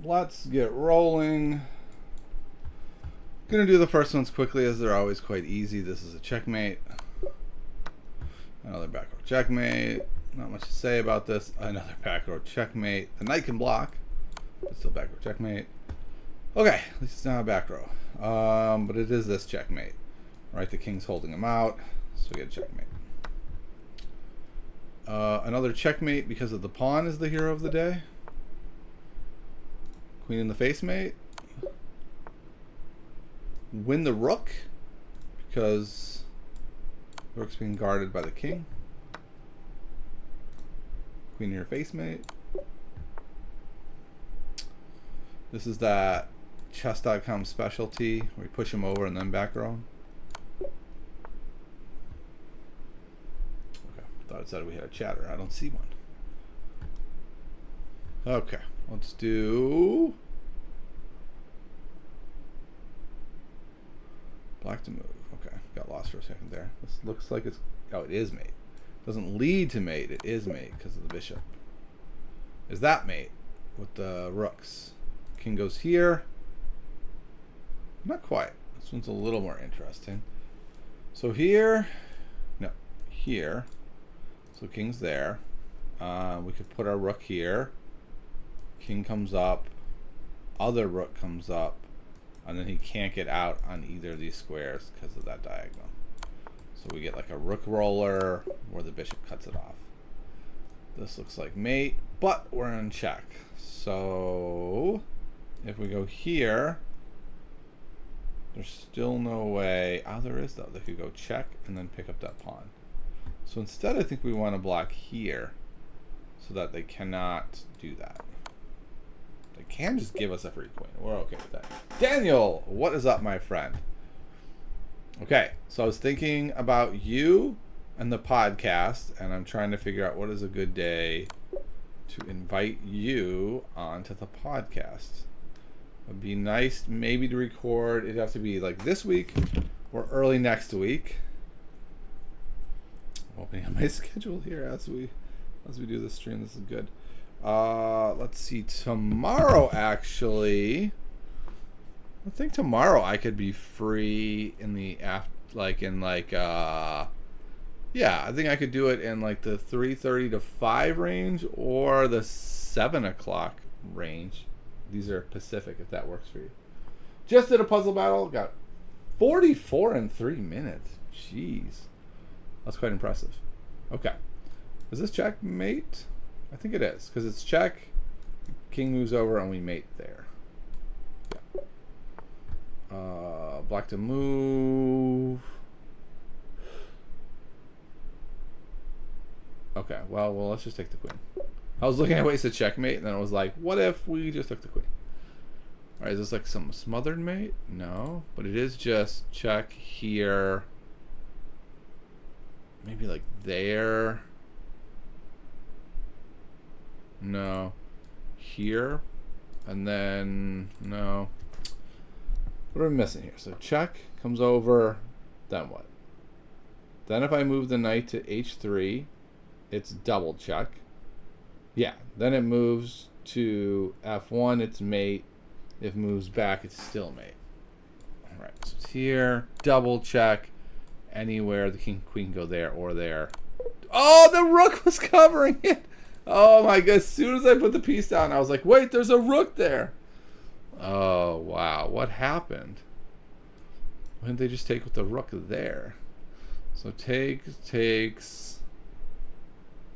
let's get rolling. Gonna do the first ones quickly as they're always quite easy. This is a checkmate. Another back row checkmate. Not much to say about this. Another back row checkmate. The knight can block, but still back row checkmate. Okay, at least it's not a back row. But it is this checkmate. Right, the king's holding him out, so we get a checkmate. Another checkmate because of the pawn is the hero of the day. Queen in the face mate. Win the rook because the rook's being guarded by the king. Queen in your face mate. This is that chess.com specialty where you push him over and then back row. Okay, thought it said we had a chatter. I don't see one. Okay, let's do black to move. Okay, got lost for a second there. This looks like it's, oh, it is mate. Doesn't lead to mate, it is mate because of the bishop. Is that mate with the rooks? King goes here. Not quite. This one's a little more interesting. So here, no, here. So king's there. We could put our rook here. King comes up. Other rook comes up. And then he can't get out on either of these squares because of that diagonal. So we get like a rook roller where the bishop cuts it off. This looks like mate, but we're in check. So if we go here, there's still no way. Oh, there is though. They could go check and then pick up that pawn. So instead, I think we want to block here so that they cannot do that. They can just give us a free queen. We're okay with that. Daniel, what is up, my friend? Okay, so I was thinking about you and the podcast, and I'm trying to figure out what is a good day to invite you onto the podcast. It'd be nice maybe to record. It'd have to be like this week or early next week. I'm opening up my schedule here as we do this stream. This is good. Let's see. Tomorrow, actually, I think tomorrow I could be free in the yeah, I think I could do it in like the 3:30 to 5 range or the 7 o'clock range. These are Pacific, if that works for you. Just did a puzzle battle. Got 44 in 3 minutes. Jeez. That's quite impressive. Okay. Is this checkmate? I think it is, because it's check. King moves over and we mate there. Yeah. Black to move. Okay, well, let's just take the queen. I was looking at ways to checkmate, and then I was like, what if we just took the queen? All right, is this like some smothered mate? No, but it is just check here. Maybe like there. No. Here. And then, no. What are we missing here? So check comes over, then what? Then if I move the knight to h3, it's double check. Yeah, then it moves to f1, it's mate. If it moves back, it's still mate. All right, so it's here, double check. Anywhere, the king, queen go there or there. Oh, the rook was covering it. Oh my god, as soon as I put the piece down, I was like, wait, there's a rook there. Oh, wow, what happened? Why didn't they just take with the rook there? So takes,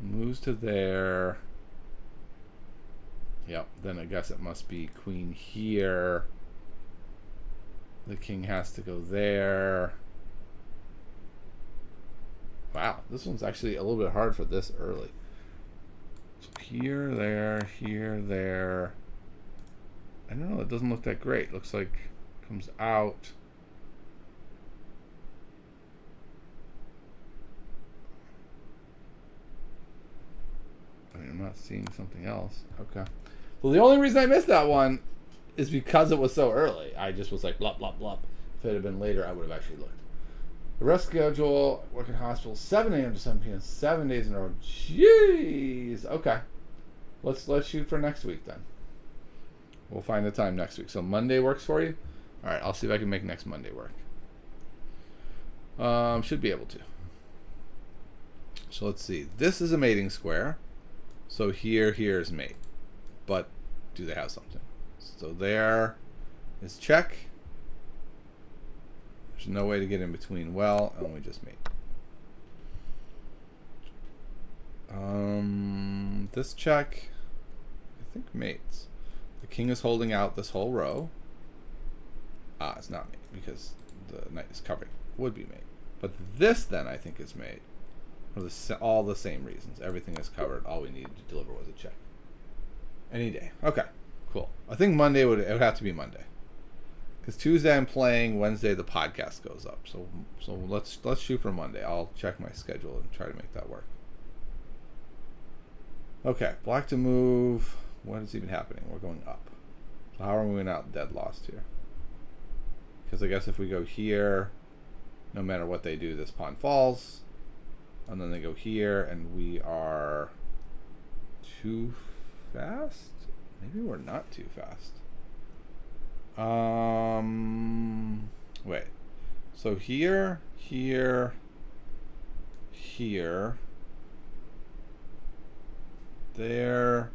moves to there. Yep, then I guess it must be queen here. The king has to go there. Wow, this one's actually a little bit hard for this early. So here, there, here, there. I don't know, it doesn't look that great. Looks like it comes out. I mean, I'm not seeing something else. Okay. Well, the only reason I missed that one is because it was so early. I just was like, blup, blup, blup. If it had been later, I would have actually looked. The rest schedule, work in hospital, 7 a.m. to 7 p.m., 7 days in a row. Jeez. Okay. Let's shoot for next week then. We'll find the time next week. So Monday works for you? All right, I'll see if I can make next Monday work. Should be able to. So let's see. This is a mating square. So here's mate. But do they have something? So there is check. There's no way to get in between well, and we just mate. This check, I think mates. The king is holding out this whole row. It's not mate because the knight is covered. Would be mate. But this then I think is mate. For all the same reasons. Everything is covered. All we needed to deliver was a check. Any day. Okay, cool. I think Monday it would have to be Monday. Because Tuesday I'm playing, Wednesday the podcast goes up. So let's shoot for Monday. I'll check my schedule and try to make that work. Okay, black to move. What is even happening? We're going up. So how are we not dead lost here? Because I guess if we go here, no matter what they do, this pawn falls. And then they go here, and we are too fast? Maybe we're not too fast. Wait. So here, there.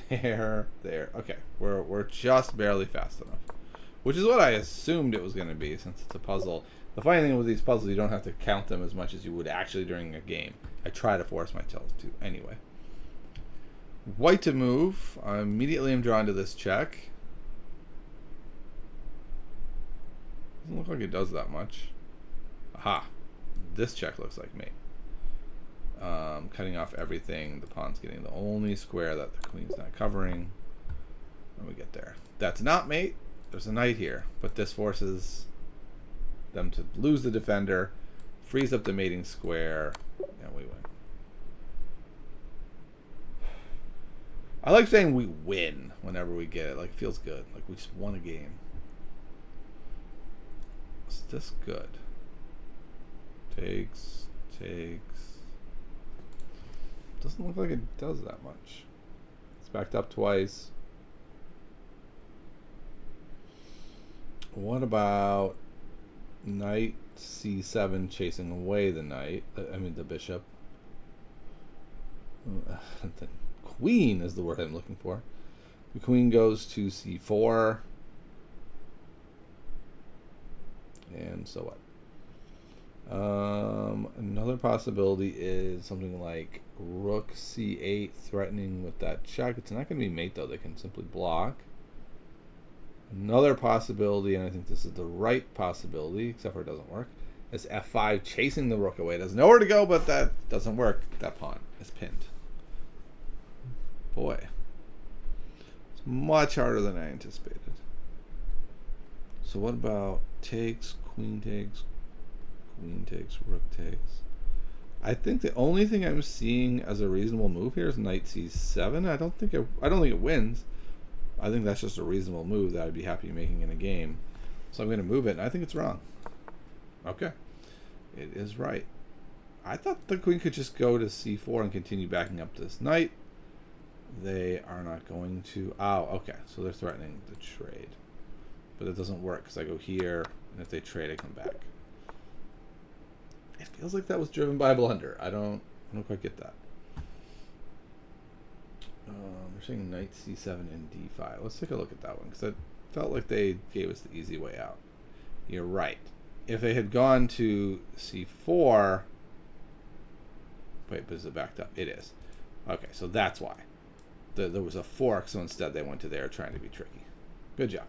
Okay, we're just barely fast enough, which is what I assumed it was going to be, since it's a puzzle. The funny thing with these puzzles, you don't have to count them as much as you would actually during a game. I try to force myself to anyway. White to move. I immediately am drawn to this check. Doesn't look like it does that much. Aha. This check looks like mate. Cutting off everything. The pawn's getting the only square that the queen's not covering. When we get there. That's not mate. There's a knight here. But this forces them to lose the defender, frees up the mating square, and we win. I like saying we win whenever we get it. Like, it feels good. Like we just won a game. Is this good? Takes. Doesn't look like it does that much. It's backed up twice. What about knight c7 chasing away the knight? The bishop. The queen is the word I'm looking for. The queen goes to c4. And so what? Another possibility is something like rook c8 threatening with that check. It's not going to be mate though. They can simply block. Another possibility, and I think this is the right possibility, except for it doesn't work, is f5 chasing the rook away. It has nowhere to go, but that doesn't work. That pawn is pinned. Boy. It's much harder than I anticipated. So what about takes, queen takes, rook takes? I think the only thing I'm seeing as a reasonable move here is knight c7. I don't think it wins. I think that's just a reasonable move that I'd be happy making in a game. So I'm going to move it, and I think it's wrong. Okay. It is right. I thought the queen could just go to c4 and continue backing up this knight. They are not going to. Oh, okay. So they're threatening the trade. But it doesn't work because I go here, and if they trade, I come back. It feels like that was driven by a blunder. I don't quite get that. We're saying knight c7 and d5. Let's take a look at that one, because it felt like they gave us the easy way out. You're right. If they had gone to c4... Wait, but is it backed up? It is. Okay, so that's why. There was a fork, so instead they went to there trying to be tricky. Good job.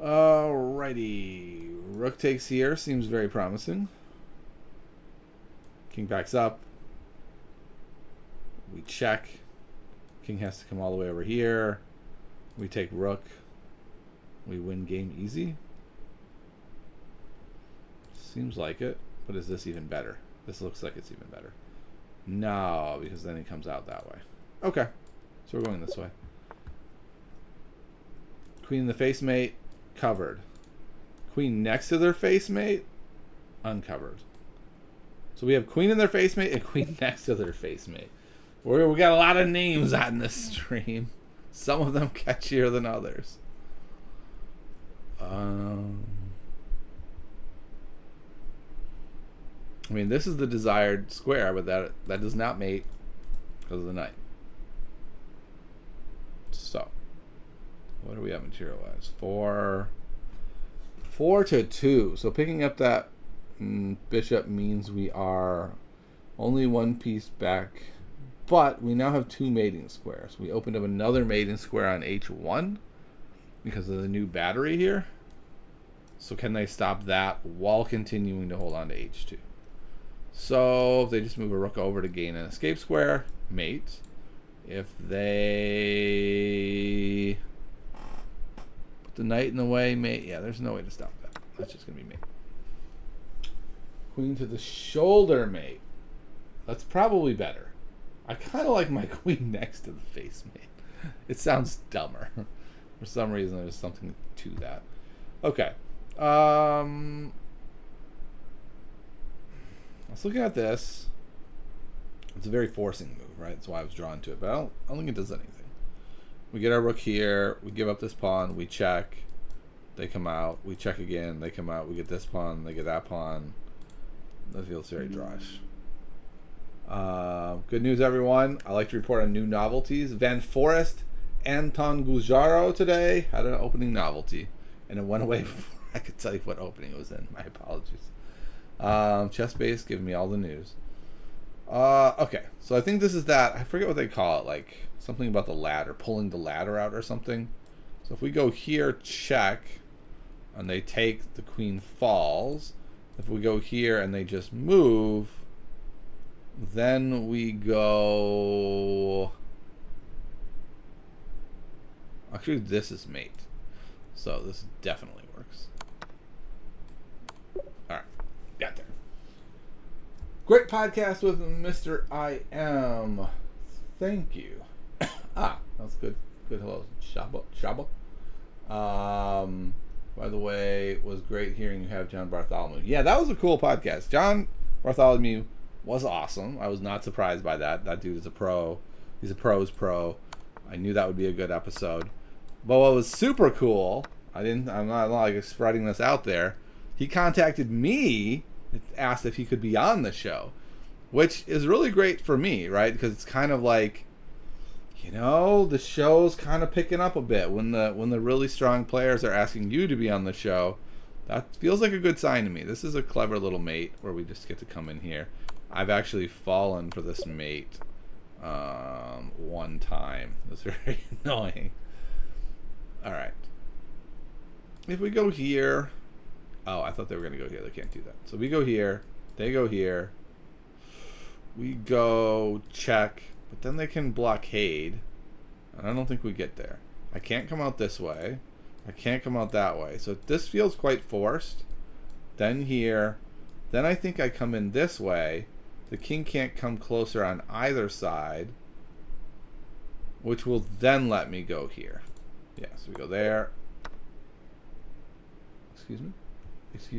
Alrighty. Rook takes here. Seems very promising. King backs up. We check. King has to come all the way over here. We take rook. We win game easy. Seems like it. But is this even better? This looks like it's even better. No, because then he comes out that way. Okay. So we're going this way. Queen in the face mate. Covered. Queen next to their face mate. Uncovered. So we have queen in their face mate and queen next to their face mate. We got a lot of names on this stream. Some of them catchier than others. I mean, this is the desired square, but that does not mate because of the knight. So, what do we have material-wise? 4 to 2. So picking up that bishop means we are only one piece back, but we now have 2 mating squares. We opened up another mating square on h1 because of the new battery here. So can they stop that while continuing to hold on to h2? So if they just move a rook over to gain an escape square, mate. If they put the knight in the way, mate. Yeah, there's no way to stop that. That's just going to be mate. Queen to the shoulder, mate. That's probably better. I kind of like my queen next to the face, mate. It sounds dumber. For some reason, there's something to that. Okay. I was looking at this. It's a very forcing move, right? That's why I was drawn to it. But I don't think it does anything. We get our rook here. We give up this pawn. We check. They come out. We check again. They come out. We get this pawn. They get that pawn. That feels very drawish. Good news, everyone. I like to report on new novelties. Van Forest Anton Gujaro today had an opening novelty. And it went away before I could tell you what opening it was in. My apologies. Chess Base giving me all the news. Okay, so I think this is that. I forget what they call it. Like something about the ladder, pulling the ladder out or something. So if we go here, check, and they take, the queen falls. If we go here and they just move, then we go... Actually, this is mate. So this definitely works. Alright, got there. Great podcast with Mr. I Am. Thank you. That's good. Good hello. Shaba. By the way, it was great hearing you have John Bartholomew. Yeah, that was a cool podcast. John Bartholomew was awesome. I was not surprised by that. That dude is a pro. He's a pro's pro. I knew that would be a good episode. But what was super cool, I'm not like spreading this out there. He contacted me, asked if he could be on the show, which is really great for me, right? Because it's kind of like, you know, the show's kind of picking up a bit when the really strong players are asking you to be on the show. That feels like a good sign to me. This is a clever little mate where we just get to come in here. I've actually fallen for this mate one time. It was very annoying. All right. If we go here, oh, I thought they were going to go here. They can't do that. So we go here. They go here. We go check, but then they can blockade, and I don't think we get there. I can't come out this way. I can't come out that way. So this feels quite forced. Then here. Then I think I come in this way. The king can't come closer on either side, which will then let me go here. Yeah, so we go there. Excuse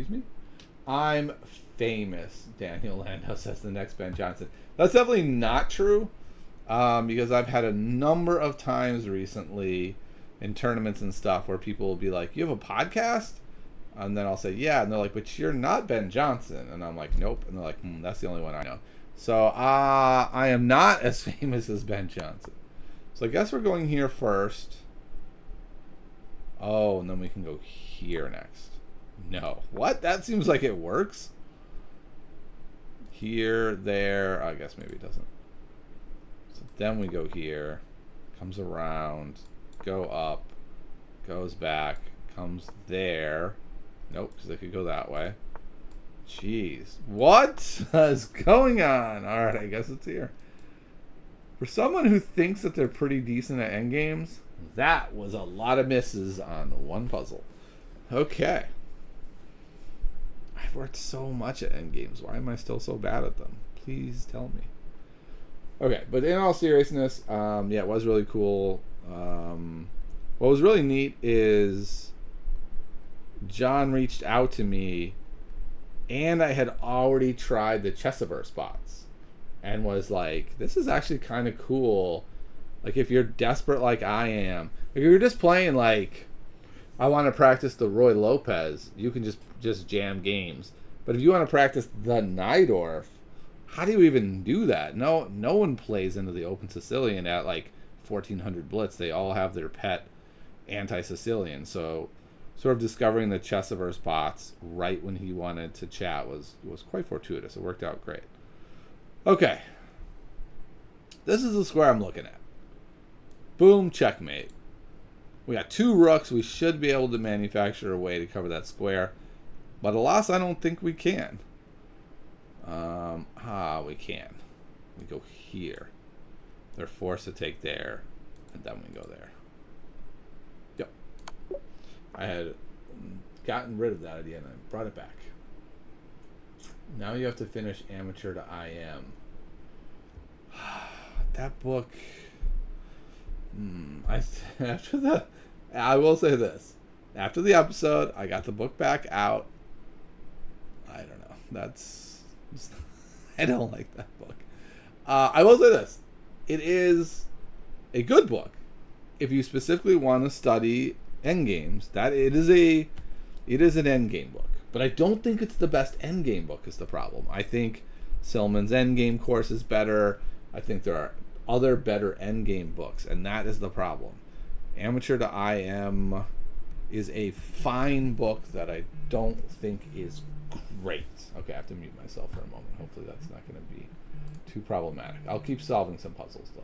me? I'm famous, Daniel Landau says the next Ben Johnson. That's definitely not true, because I've had a number of times recently in tournaments and stuff where people will be like, you have a podcast? And then I'll say, yeah. And they're like, but you're not Ben Johnson. And I'm like, nope. And they're like, that's the only one I know. So I am not as famous as Ben Johnson. So I guess we're going here first. Oh, and then we can go here next. No. What? That seems like it works. Here, there. I guess maybe it doesn't. So then we go here. Comes around. Go up. Goes back. Comes there. Nope, because they could go that way. Jeez. What is going on? Alright, I guess it's here. For someone who thinks that they're pretty decent at endgames, that was a lot of misses on one puzzle. Okay. I've worked so much at endgames. Why am I still so bad at them? Please tell me. Okay, but in all seriousness, yeah, it was really cool. What was really neat is John reached out to me, and I had already tried the Chessiver spots, and was like, this is actually kind of cool Like if you're desperate like I am, if you're just playing like I want to practice the Roy Lopez, you can just jam games. But if you want to practice the Najdorf, how do you even do that? No one plays into the Open Sicilian at like 1400 blitz. They all have their pet anti-Sicilian. So sort of discovering the Chessiverse bots right when he wanted to chat was quite fortuitous. It worked out great. Okay. This is the square I'm looking at. Boom, checkmate. We got 2 rooks. We should be able to manufacture a way to cover that square. But alas, I don't think we can. We can. We go here. They're forced to take there. And then we go there. Yep. I had gotten rid of that idea and I brought it back. Now you have to finish Amateur to IM. That book... I will say this. After the episode, I got the book back out. I don't know. I don't like that book. I will say this. It is a good book. If you specifically want to study endgames, it is an endgame book. But I don't think it's the best endgame book is the problem. I think Silman's endgame course is better. I think there are other better endgame books, and that is the problem. Amateur to IM is a fine book that I don't think is great. Okay, I have to mute myself for a moment. Hopefully that's not going to be too problematic. I'll keep solving some puzzles, though.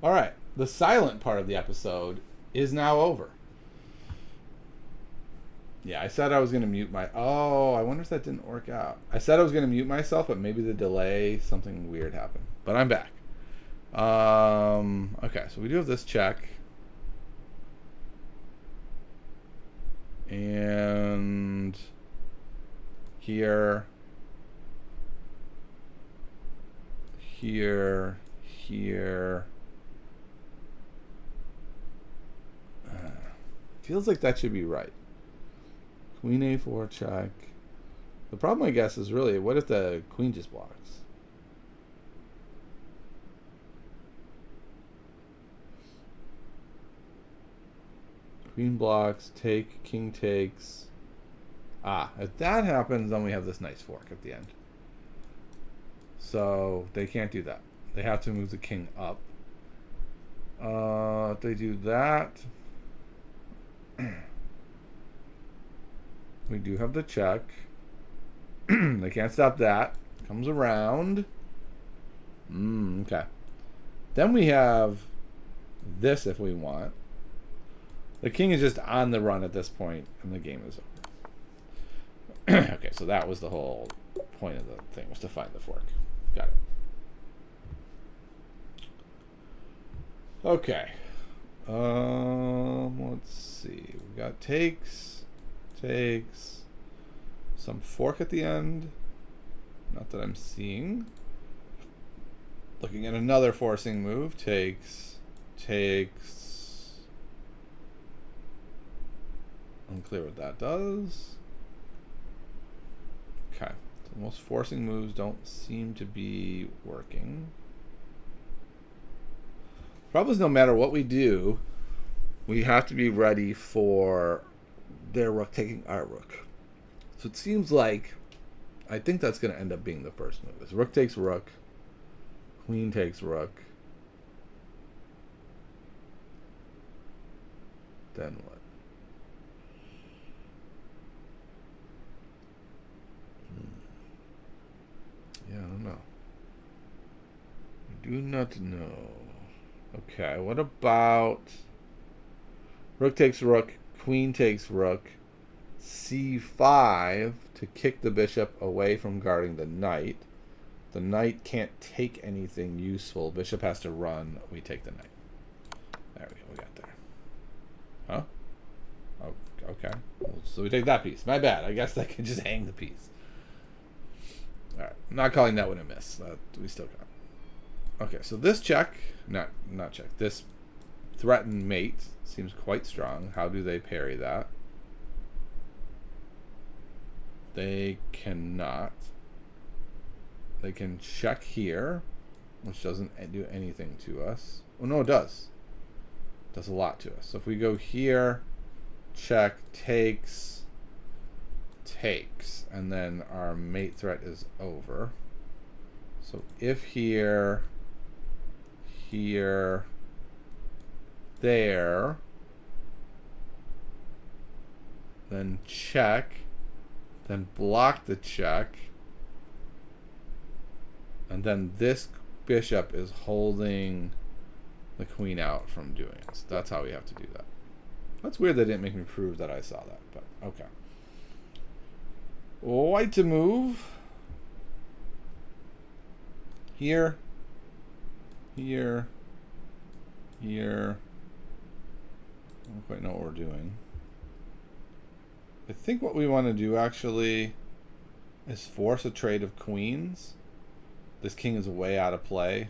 All right, the silent part of the episode is now over. Yeah, I said I was going to mute my... Oh, I wonder if that didn't work out. I said I was going to mute myself, but maybe the delay, something weird happened. But I'm back. Okay, so we do have this check. And here, here, here. Feels like that should be right. Queen A4 check. The problem, I guess, is really, what if the queen just blocks? Queen blocks, take, king takes. If that happens, then we have this nice fork at the end. So they can't do that. They have to move the king up. If they do that, we do have the check. They can't stop that. Comes around. Okay. Then we have this if we want. The king is just on the run at this point, and the game is over. Okay, so that was the whole point of the thing, was to find the fork. Got it. Okay. Let's see. We got takes, some fork at the end. Not that I'm seeing. Looking at another forcing move. Takes. Unclear what that does. Okay. So most forcing moves don't seem to be working. Problem is, no matter what we do, we have to be ready for their rook taking our rook. So it seems like, I think that's going to end up being the first move. It's rook takes rook, queen takes rook. Then what? do not know. Okay, what about rook takes rook, queen takes rook, c5 to kick the bishop away from guarding the knight. The knight can't take anything useful. Bishop has to run. We take the knight. There we go. We got there. Huh? Oh, okay. So we take that piece. My bad. I guess I can just hang the piece. All right. I'm not calling that one a miss. We still got it. Okay. So this check, not check. This threatened mate seems quite strong. How do they parry that? They cannot. They can check here, which doesn't do anything to us. Oh, no, it does. It does a lot to us. So if we go here, check, takes, and then our mate threat is over. So if here, there, then check, then block the check, and then this bishop is holding the queen out from doing it. So that's how we have to do that. That's weird they didn't make me prove that I saw that, but okay. White to move. Here. Here. Here. I don't quite know what we're doing. I think what we want to do actually is force a trade of queens. This king is way out of play.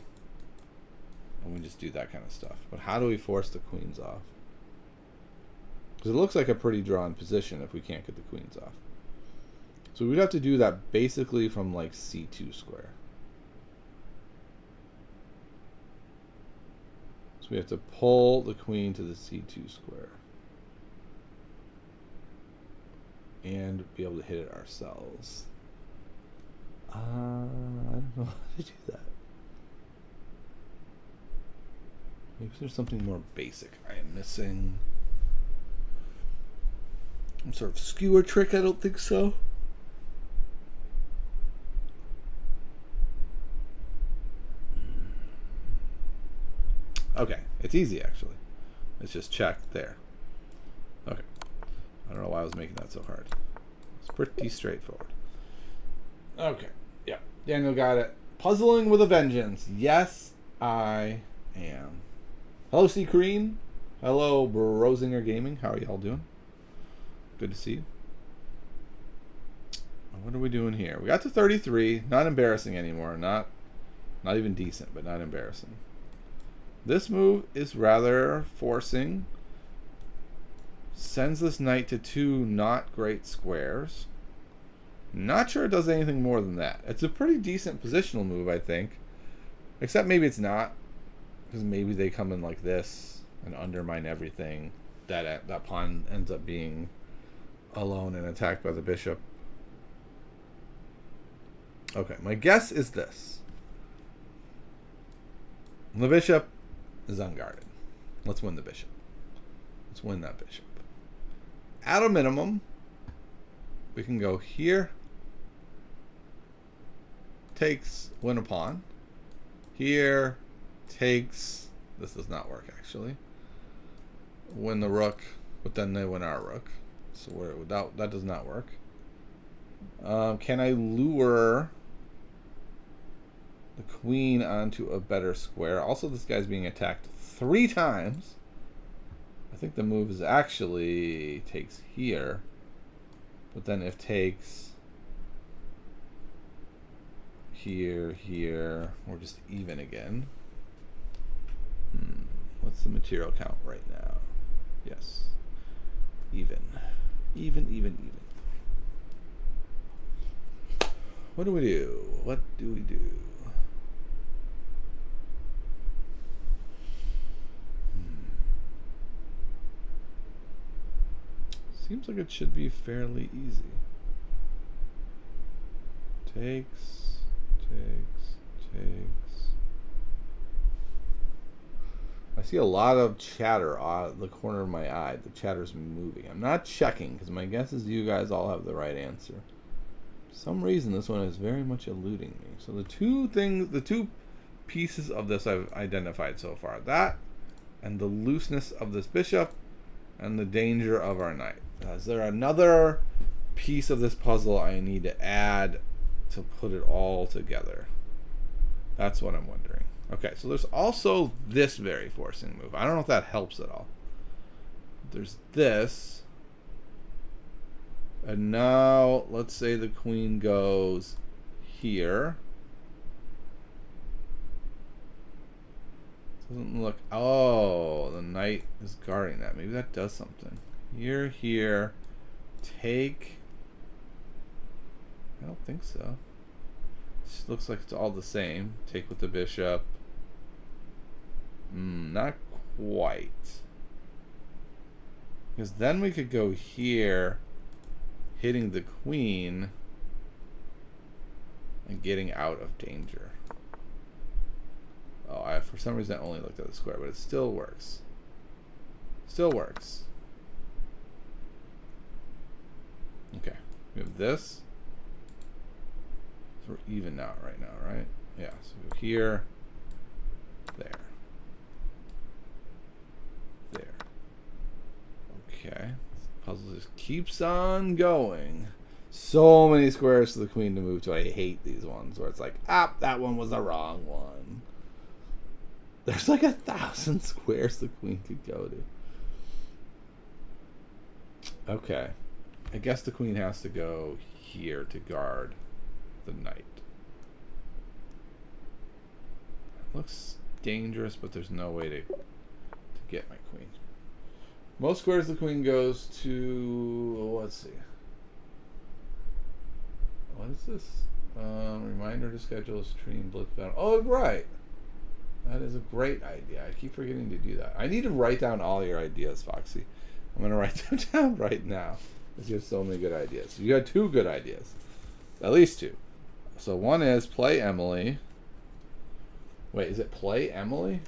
And we just do that kind of stuff. But how do we force the queens off? Because it looks like a pretty drawn position if we can't get the queens off. So we'd have to do that basically from like c2 square. So we have to pull the queen to the c2 square. And be able to hit it ourselves. I don't know how to do that. Maybe there's something more basic I am missing. Some sort of skewer trick? I don't think so. Okay, it's easy actually. It's just check there. Okay. I don't know why I was making that so hard. It's pretty straightforward. Okay. Yeah. Daniel got it. Puzzling with a vengeance. Yes, I am. Hello, C. Crean. Hello, Brosinger Gaming. How are y'all doing? Good to see you. What are we doing here? We got to 33. Not embarrassing anymore. Not even decent, but not embarrassing. This move is rather forcing. Sends this knight to two not great squares. Not sure it does anything more than that. It's a pretty decent positional move, I think. Except maybe it's not. Because maybe they come in like this and undermine everything. That pawn ends up being alone and attacked by the bishop. Okay, my guess is this. The bishop is unguarded. Let's win the bishop. Let's win that bishop. At a minimum, we can go here. Takes, win a pawn. Here, takes. This does not work, actually. Win the rook, but then they win our rook. So that does not work. Can I lure the queen onto a better square? Also, this guy's being attacked 3 times. I think the move is actually takes here. But then if takes here, we're just even again. What's the material count right now? Yes. Even. Even. What do we do? What do we do? Seems like it should be fairly easy. Takes. I see a lot of chatter out of the corner of my eye. The chatter's moving. I'm not checking because my guess is you guys all have the right answer. For some reason, this one is very much eluding me. So the two pieces of this I've identified so far. That, and the looseness of this bishop, and the danger of our knight. Is there another piece of this puzzle I need to add to put it all together? That's what I'm wondering. Okay, so there's also this very forcing move. I don't know if that helps at all. There's this. And now, let's say the queen goes here. Doesn't look... Oh, the knight is guarding that. Maybe that does something. Here, here. Take... I don't think so. It looks like it's all the same. Take with the bishop. Not quite. Because then we could go here, hitting the queen, and getting out of danger. Oh, for some reason I only looked at the square, but it still works. Still works. Okay, we have this. So we're even out right now, right? Yeah, so we go here, there. There. Okay. This puzzle just keeps on going. So many squares for the queen to move to. I hate these ones where it's like, that one was the wrong one. There's like 1,000 squares the queen could go to. Okay. I guess the queen has to go here to guard the knight. Looks dangerous, but there's no way to get my queen. Most squares the queen goes to... Let's see. What is this? Reminder to schedule a stream blitz battle. Oh, right. That is a great idea. I keep forgetting to do that. I need to write down all your ideas, Foxy. I'm going to write them down right now. Because you have so many good ideas. You got 2 good ideas. At least 2. So one is play Emily. Wait, is it play Emily?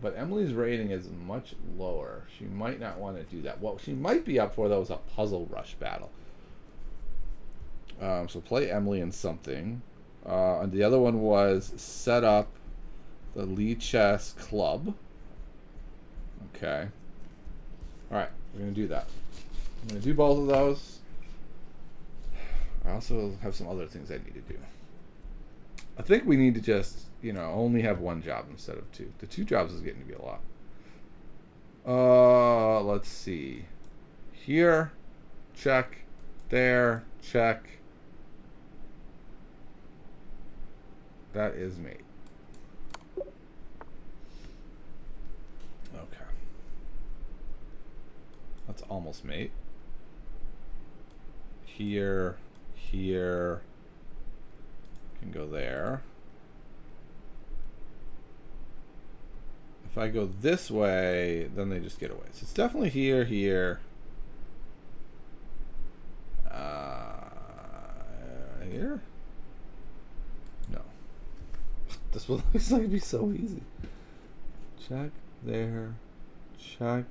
But Emily's rating is much lower. She might not want to do that. What she might be up for, though, is a puzzle rush battle. So play Emily in something. And the other one was set up the Lee Chess Club. Okay. Alright, we're going to do that. I'm going to do both of those. I also have some other things I need to do. I think we need to just, only have 1 job instead of 2. The 2 jobs is getting to be a lot. Let's see. Here, check. There, check. That is mate. Okay. That's almost mate. Here, here. Can go there. If I go this way, then they just get away. So it's definitely here, here. Here? No. This one looks like it'd be so easy. Check there. Check.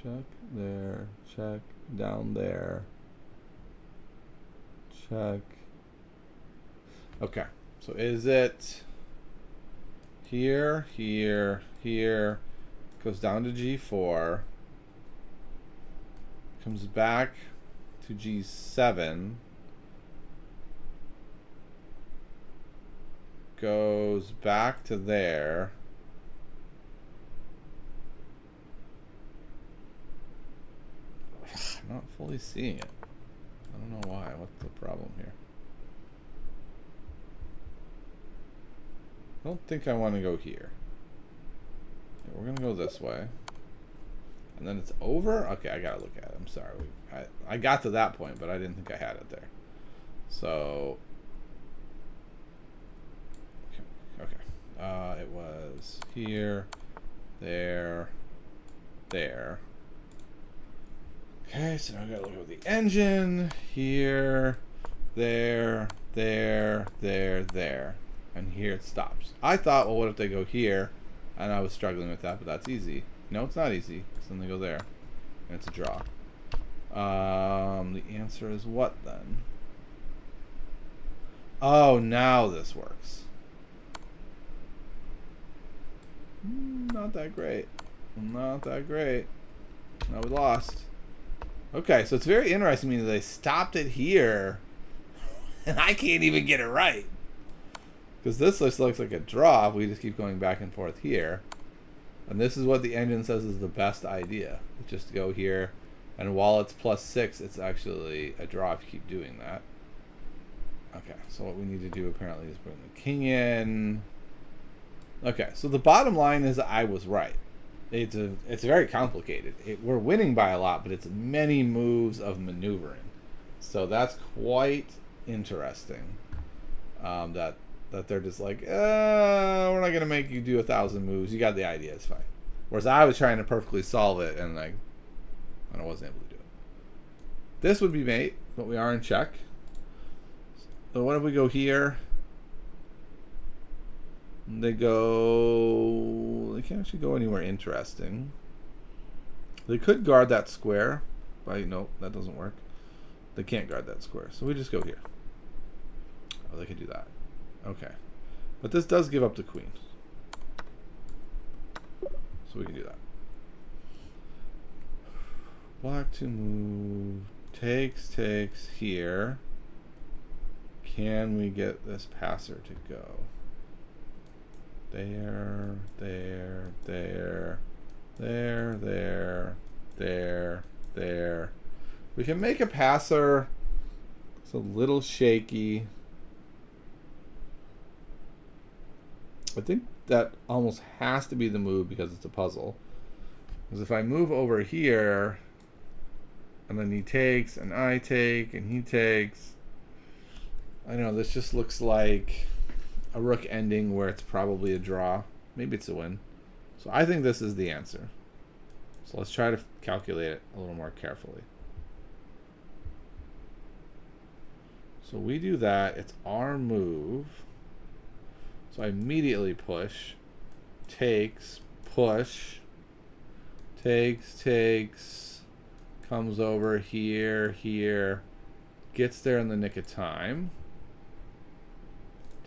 Check there. Check down there. Check. Okay. So is it here, here, here? Goes down to G4. Comes back to G7. Goes back to there. I'm not fully seeing it. I don't know why. What's the problem here? I don't think I want to go here. We're going to go this way. And then it's over? Okay, I got to look at it. I'm sorry. I got to that point, but I didn't think I had it there. So... Okay. It was here, there, there. Okay, so now I gotta look at the engine. Here, there, there, there, there. And here it stops. I thought, well, what if they go here? And I was struggling with that, but that's easy. No, it's not easy. So then they go there. And it's a draw. The answer is what then? Oh, now this works. Not that great. Not that great. Now we lost. Okay, so it's very interesting to me that they stopped it here, and I can't even get it right. Because this just looks like a draw if we just keep going back and forth here. And this is what the engine says is the best idea. Just go here, and while it's +6, it's actually a draw if you keep doing that. Okay, so what we need to do apparently is bring the king in. Okay, so the bottom line is I was right. It's very complicated. We're winning by a lot, but it's many moves of maneuvering. So that's quite interesting. That they're just like, we're not gonna make you do 1,000 moves. You got the idea. It's fine. Whereas I was trying to perfectly solve it, and I wasn't able to do it. This would be mate, but we are in check. So what if we go here? They can't actually go anywhere interesting. They could guard that square, but no, that doesn't work. They can't guard that square, so we just go here. Oh, they could do that. Okay, but this does give up the queen, so we can do that. Black to move, takes here. Can we get this passer to go? There. We can make a passer. It's a little shaky. I think that almost has to be the move because it's a puzzle. Because if I move over here, and then he takes, and I take, and he takes, I don't know, this just looks like a rook ending where it's probably a draw. Maybe it's a win. So I think this is the answer. So let's try to calculate it a little more carefully. So we do that. It's our move. So I immediately push. Takes. Push. Takes. Comes over here. Gets there in the nick of time.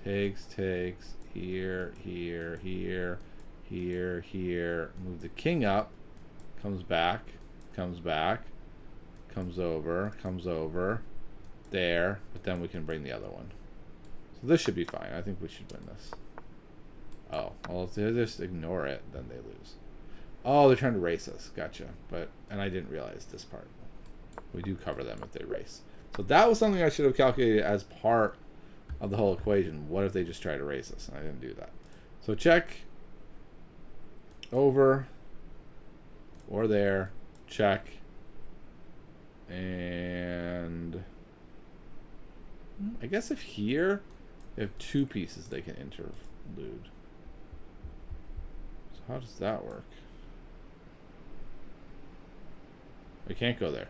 Takes, here. Move the king up. Comes back. Comes over. There. But then we can bring the other one. So this should be fine. I think we should win this. Oh, well, if they just ignore it, then they lose. Oh, they're trying to race us. Gotcha. And I didn't realize this part. We do cover them if they race. So that was something I should have calculated as part of the whole equation. What if they just try to race us? And I didn't do that. So check. Over. Or there. Check. And I guess if here they have two pieces they can interlude. So how does that work? We can't go there.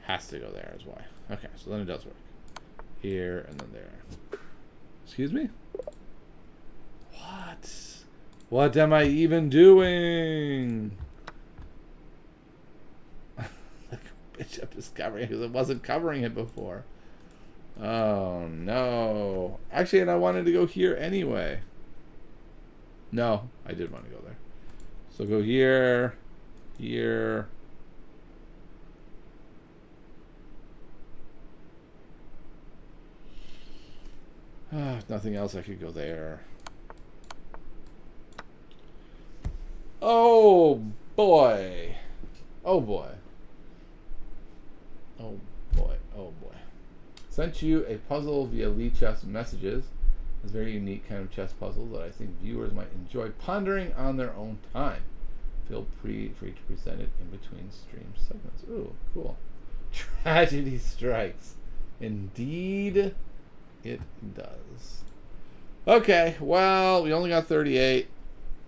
Has to go there is why. Okay, so then it does work. Here and then there. Excuse me? What am I even doing? The bishop is covering it because it wasn't covering it before. Oh no. Actually, and I wanted to go here anyway. No, I did want to go there. So go here. If nothing else, I could go there. Oh boy. Sent you a puzzle via Lichess Messages. It's a very unique kind of chess puzzle that I think viewers might enjoy pondering on their own time. Feel free to present it in between stream segments. Ooh, cool. Tragedy strikes. Indeed, it does. Okay, well, we only got 38.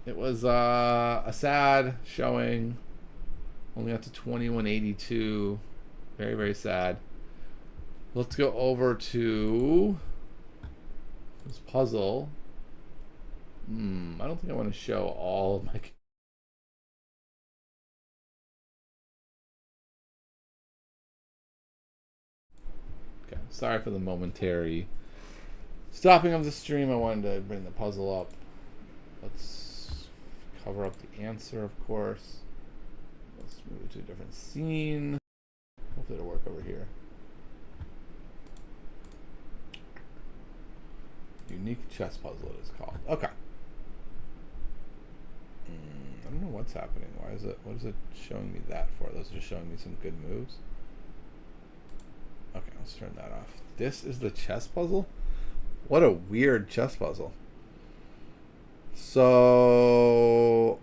It was a sad showing. Only got to 2182. Very, very sad. Let's go over to this puzzle. I don't think I want to show all of my Sorry for the momentary stopping of the stream. I wanted to bring the puzzle up. Let's cover up the answer, of course. Let's move to a different scene. Hopefully it'll work over here. Unique chess puzzle it is called. Okay. I don't know what's happening. Why is it? What is it showing me that for? Those are just showing me some good moves. Okay, let's turn that off. This is the chess puzzle? What a weird chess puzzle. So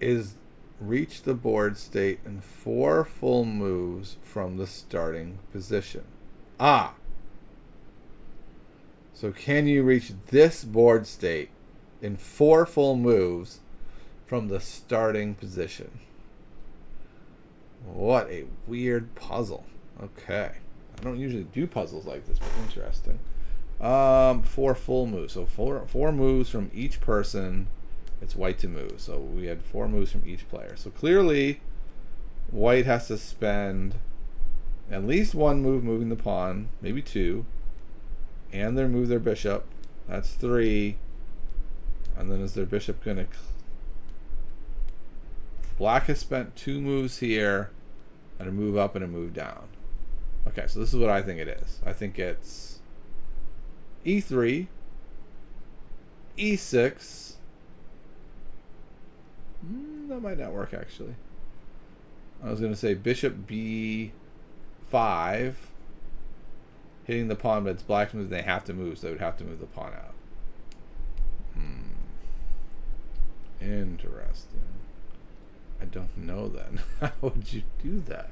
is reach the board state in 4 full moves from the starting position. Ah. So can you reach this board state in 4 full moves from the starting position? What a weird puzzle. Okay. I don't usually do puzzles like this, but interesting. 4 full moves. So four moves from each person. It's white to move. So we had 4 moves from each player. So clearly, white has to spend at least 1 move moving the pawn, maybe 2, and they move their bishop. That's 3. And then is their bishop going to... Black has spent 2 moves here, and a move up and a move down. Okay, so this is what I think it is. I think it's e3, e6. That might not work, actually. I was going to say bishop b5, hitting the pawn, but it's black's move. They have to move, so they would have to move the pawn out. Interesting. I don't know then. How would you do that?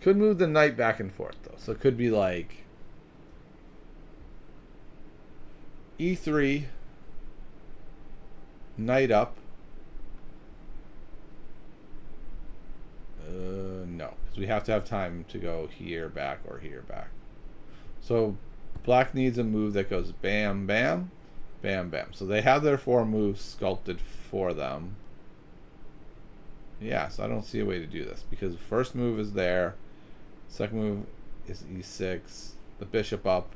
Could move the knight back and forth, though. So it could be like e3, knight up. No, because we have to have time to go here, back, or here, back. So black needs a move that goes bam, bam, bam, bam. So they have their 4 moves sculpted for them. Yeah, so I don't see a way to do this because the first move is there. Second move is e6. The bishop up.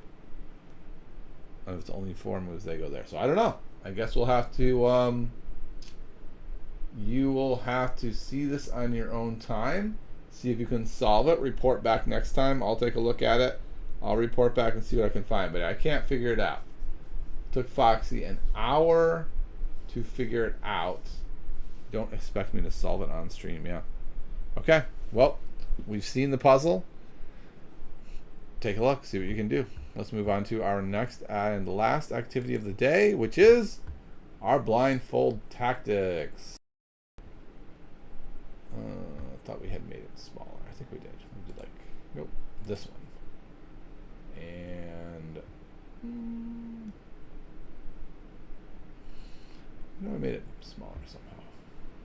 And if it's only 4 moves, they go there. So I don't know. I guess we'll have to... you will have to see this on your own time. See if you can solve it. Report back next time. I'll take a look at it. I'll report back and see what I can find. But I can't figure it out. It took Foxy an hour to figure it out. Don't expect me to solve it on stream, yeah. Okay, well, we've seen the puzzle. Take a look, see what you can do. Let's move on to our next and last activity of the day, which is our blindfold tactics. I thought we had made it smaller. I think we did. We did like, nope, this one. And I made it smaller somehow.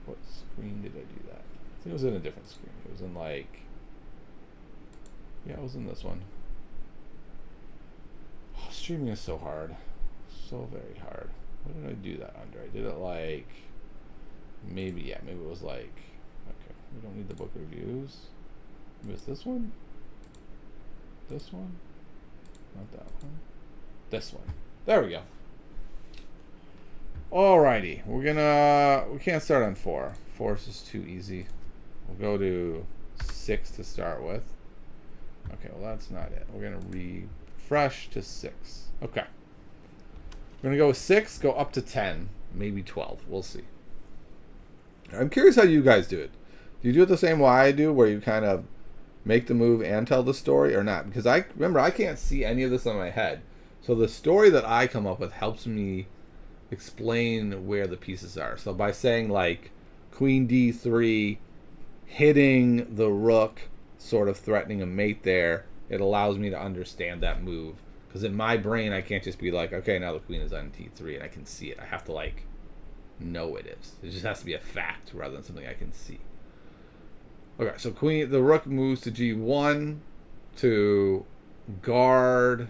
What screen did I do that? I think it was in a different screen. It was in like... Yeah, it was in this one. Oh, streaming is so hard. So very hard. What did I do that under? I did it like... Maybe, yeah, maybe it was like... Okay, we don't need the book reviews. Maybe it's this one? This one? Not that one. This one. There we go. Alrighty, we can't start on 4. 4 is just too easy. We'll go to 6 to start with. Okay, well that's not it. We're gonna refresh to 6. Okay. We're gonna go with 6, go up to 10, maybe 12. We'll see. I'm curious how you guys do it. Do you do it the same way I do, where you kind of make the move and tell the story, or not? Because I can't see any of this in my head. So the story that I come up with helps me explain where the pieces are. So by saying like queen d3, hitting the rook, sort of threatening a mate there, it allows me to understand that move. Because in my brain, I can't just be like, okay, now the queen is on t3 and I can see it. I have to like know it is. It just has to be a fact rather than something I can see. Okay, so the rook moves to g1 to guard,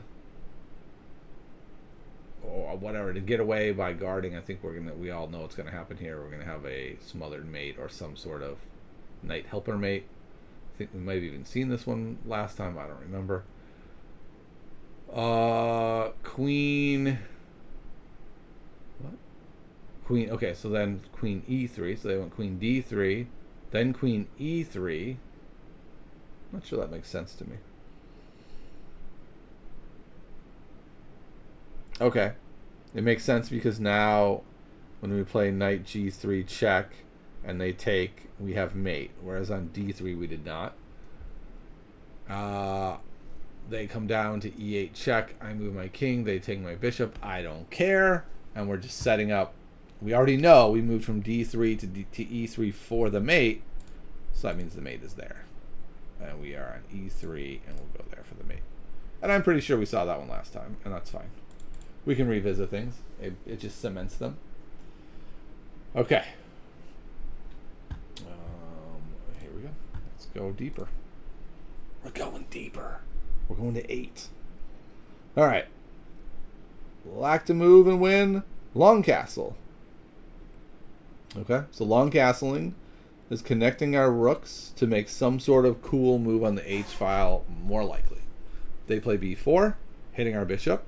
or whatever, to get away by guarding. I think we all know what's gonna happen here. We're gonna have a smothered mate or some sort of knight helper mate think we might have even seen this one last time. I don't remember. Queen. What? Queen. Okay, so then queen e3. So they went queen d3, then queen e3. Not sure that makes sense to me. Okay, it makes sense because now when we play knight g3 check and they take, we have mate, whereas on d3 we did not. They come down to e8 check, I move my king, they take my bishop, I don't care, and we're just setting up. We already know we moved from d3 to e3 for the mate, so that means the mate is there. And we are on e3, and we'll go there for the mate. And I'm pretty sure we saw that one last time, and that's fine. We can revisit things. It just cements them. Okay. Here we go. Let's go deeper. We're going deeper. We're going to 8. All right. Like to move and win. Long castle. Okay. So long castling is connecting our rooks to make some sort of cool move on the H file more likely. They play b4, hitting our bishop.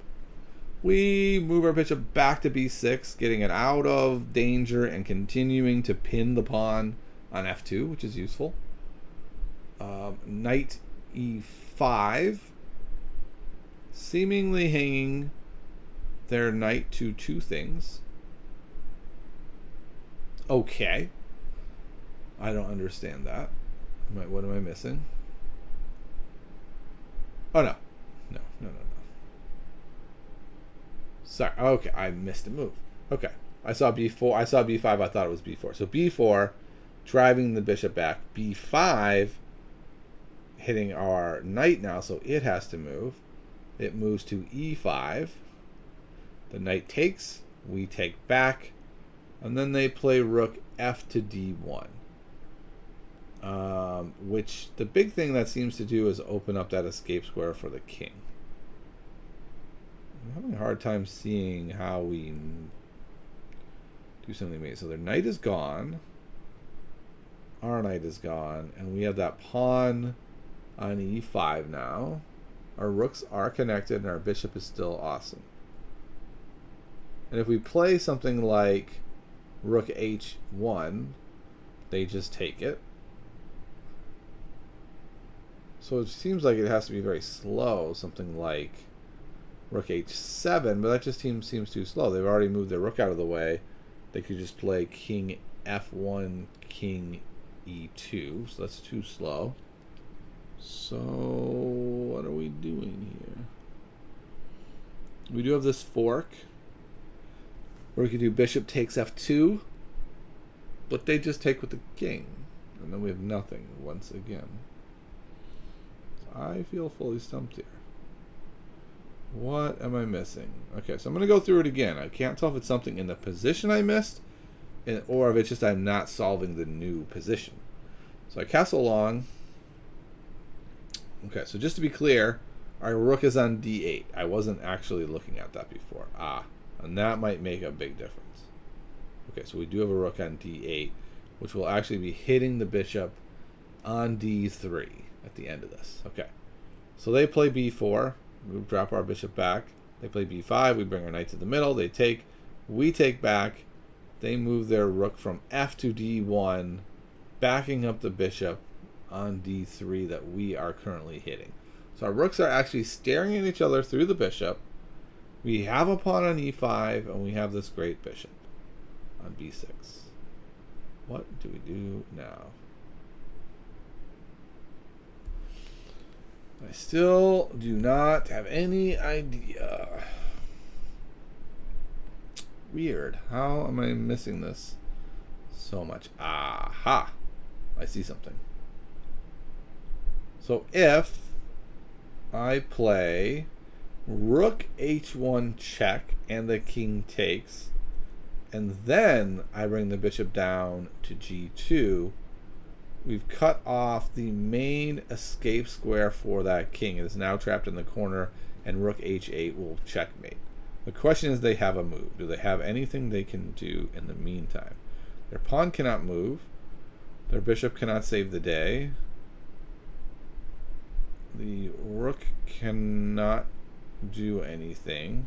We move our bishop back to b6, getting it out of danger and continuing to pin the pawn on f2, which is useful. Knight e5, seemingly hanging their knight to two things. Okay. I don't understand that. What am I missing? Oh, no. No. Sorry. Okay, I missed a move. Okay. I saw b4. I saw b5. I thought it was b4. So b4, driving the bishop back. b5, hitting our knight now, so it has to move. It moves to e5. The knight takes. We take back. And then they play rook f to d1. Which the big thing that seems to do is open up that escape square for the king. I'm having a hard time seeing how we do something made. So their knight is gone. Our knight is gone. And we have that pawn on e5 now. Our rooks are connected and our bishop is still awesome. And if we play something like rook h1, they just take it. So it seems like it has to be very slow, something like rook h7, but that just seems too slow. They've already moved their rook out of the way. They could just play king f1, king e2, so that's too slow. So what are we doing here? We do have this fork, or we could do bishop takes f2, but they just take with the king, and then we have nothing once again. I feel fully stumped here. What am I missing? Okay, so I'm going to go through it again. I can't tell if it's something in the position I missed, or if it's just I'm not solving the new position. So I castle long. Okay, so just to be clear, our rook is on d8. I wasn't actually looking at that before. And that might make a big difference. Okay, so we do have a rook on d8, which will actually be hitting the bishop on d3 at the end of this. Okay, so they play b4. We drop our bishop back. They play b5. We bring our knight to the middle. They take. We take back. They move their rook from f to d1, backing up the bishop on d3 that we are currently hitting. So our rooks are actually staring at each other through the bishop. We have a pawn on e5, and we have this great bishop on b6. What do we do now? I still do not have any idea. Weird. How am I missing this so much? Aha! I see something. So if I play rook h1 check and the king takes, and then I bring the bishop down to g2, we've cut off the main escape square for that king. It is now trapped in the corner, and rook h8 will checkmate. The question is, they have a move. Do they have anything they can do in the meantime? Their pawn cannot move. Their bishop cannot save the day. The rook cannot do anything.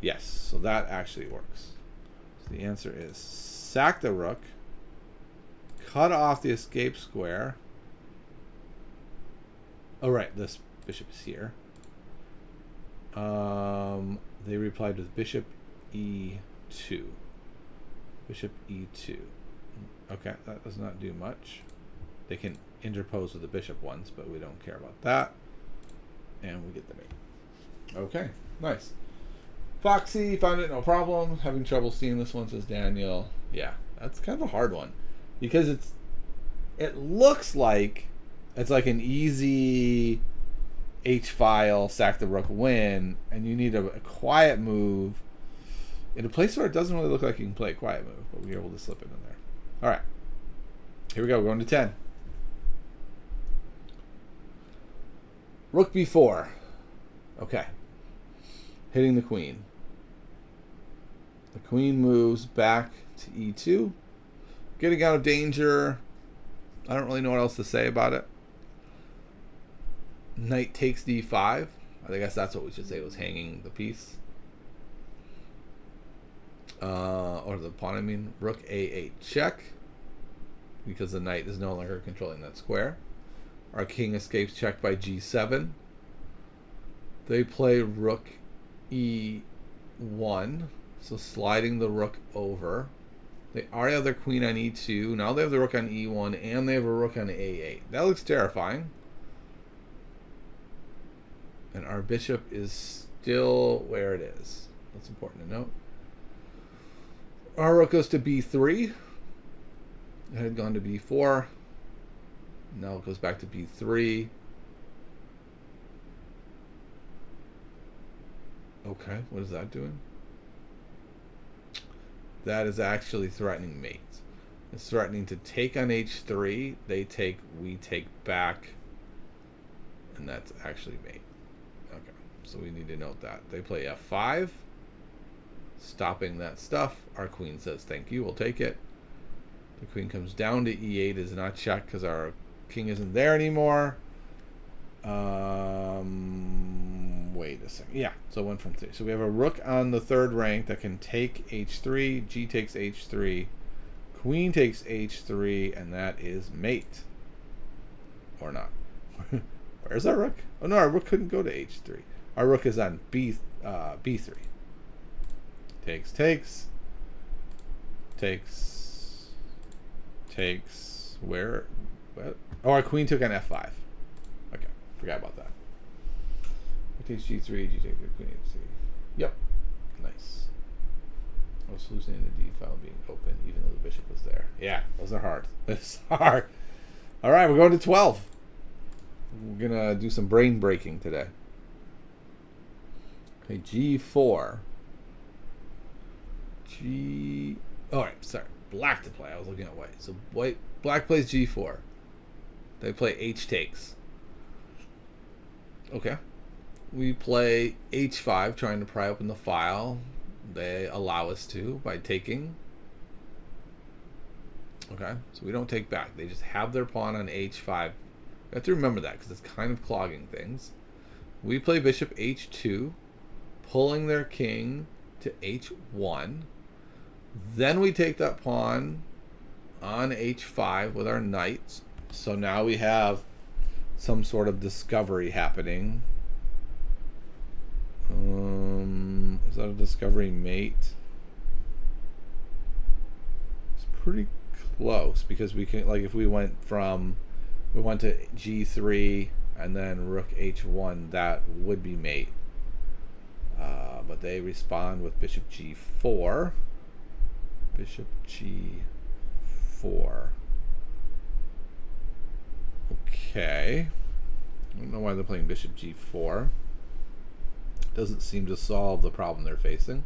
Yes, so that actually works. So the answer is sack the rook, cut off the escape square. Oh, right, this bishop is here. They replied with bishop e2. Bishop e2. Okay, that does not do much. They can interpose with the bishop once, but we don't care about that. And we get the mate. Okay, nice. Foxy found it no problem. Having trouble seeing this one, says Daniel. Yeah, that's kind of a hard one because it looks like it's like an easy H-file, sack the rook, win, and you need a quiet move in a place where it doesn't really look like you can play a quiet move, but we're able to slip it in there. All right, here we go. We're going to 10. Rook b4. Okay, hitting the queen. The queen moves back to e2, getting out of danger. I don't really know what else to say about it. Knight takes d5. I guess that's what we should say, was hanging the piece. Or the pawn, I mean. Rook a8 check, because the knight is no longer controlling that square. Our king escapes check by g7. They play rook e1, so sliding the rook over. They already have their queen on e2. Now they have the rook on e1, and they have a rook on a8. That looks terrifying. And our bishop is still where it is. That's important to note. Our rook goes to b3. It had gone to b4. Now it goes back to b3. Okay, what is that doing? That is actually threatening mate. It's threatening to take on h3. They take, we take back. And that's actually mate. Okay, so we need to note that. They play f5. Stopping that stuff. Our queen says, thank you, we'll take it. The queen comes down to e8, is not checked because our king isn't there anymore. Wait a second. Yeah, so 1 from 3. So we have a rook on the third rank that can take h3. G takes h3. Queen takes h3, and that is mate. Or not. Where's our rook? Oh no, our rook couldn't go to h3. Our rook is on b3. Takes, takes. Takes. Where? What? Oh, our queen took on f5. Okay, forgot about that. Takes g3, g takes the queen h3. Yep, nice. I was hallucinating the d file being open, even though the bishop was there. Yeah, those are hard. It's hard. All right, we're going to 12. We're gonna do some brain breaking today. Okay, g4. All right, sorry. Black to play. I was looking at white. So black plays g4. They play h takes. Okay. We play h5, trying to pry open the file. They allow us to by taking. Okay, so we don't take back. They just have their pawn on h5. You have to remember that because it's kind of clogging things. We play bishop h2, pulling their king to h1. Then we take that pawn on h5 with our knight. So now we have some sort of discovery happening. Is that a discovery mate? It's pretty close because we can, like, if we went to g3 and then rook h1, that would be mate. But they respond with bishop g4. Bishop g4. Okay. I don't know why they're playing bishop g4. Doesn't seem to solve the problem they're facing.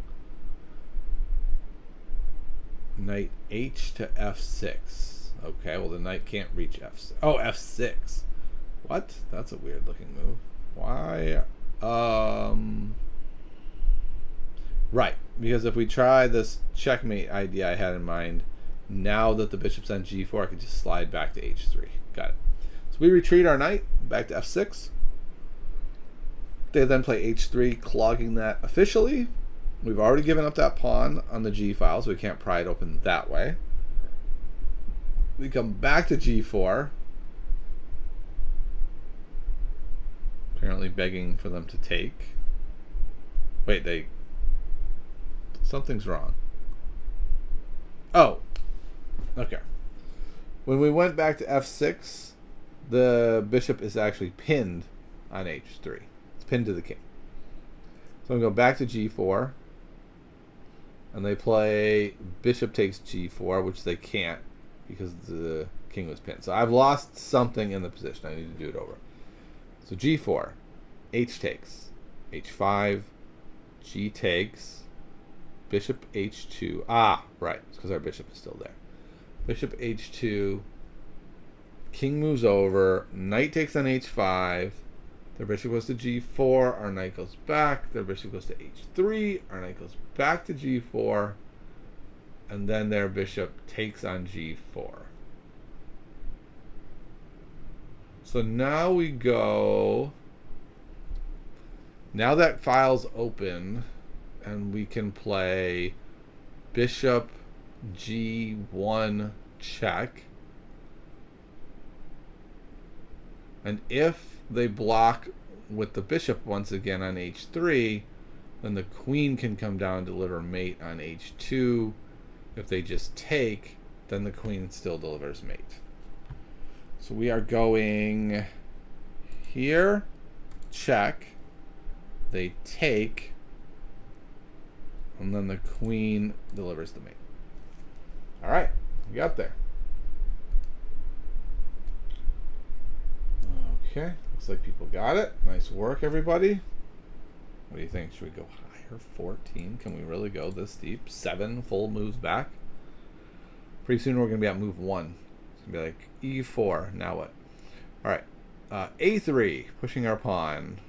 Knight h to f6. Okay, well the knight can't reach f6. Oh, f6. What? That's a weird looking move. Why? Right, because if we try this checkmate idea I had in mind, now that the bishop's on g4, I can just slide back to h3. Got it. So we retreat our knight back to f6. They then play h3, clogging that officially. We've already given up that pawn on the g file, so we can't pry it open that way. We come back to g4. Apparently begging for them to take. Wait, something's wrong. Oh, okay. When we went back to f6, the bishop is actually pinned on h3. It's pinned to the king. So I'm going to go back to g4. And they play bishop takes g4, which they can't because the king was pinned. So I've lost something in the position. I need to do it over. So g4, h takes, h5, g takes, bishop h2. Ah, right. It's because our bishop is still there. Bishop h2, king moves over, knight takes on h5, their bishop goes to g4, our knight goes back, their bishop goes to h3, our knight goes back to g4, and then their bishop takes on g4. So now we go, now that file's open, and we can play bishop g1 check. And if they block with the bishop once again on h3, then the queen can come down and deliver mate on h2. If they just take, then the queen still delivers mate. So we are going here, check, they take, and then the queen delivers the mate. All right, we got there. Okay, looks like people got it. Nice work, everybody. What do you think? Should we go higher? 14? Can we really go this deep? 7 full moves back? Pretty soon we're going to be at move 1. It's going to be like e4. Now what? All right. a3, pushing our pawn.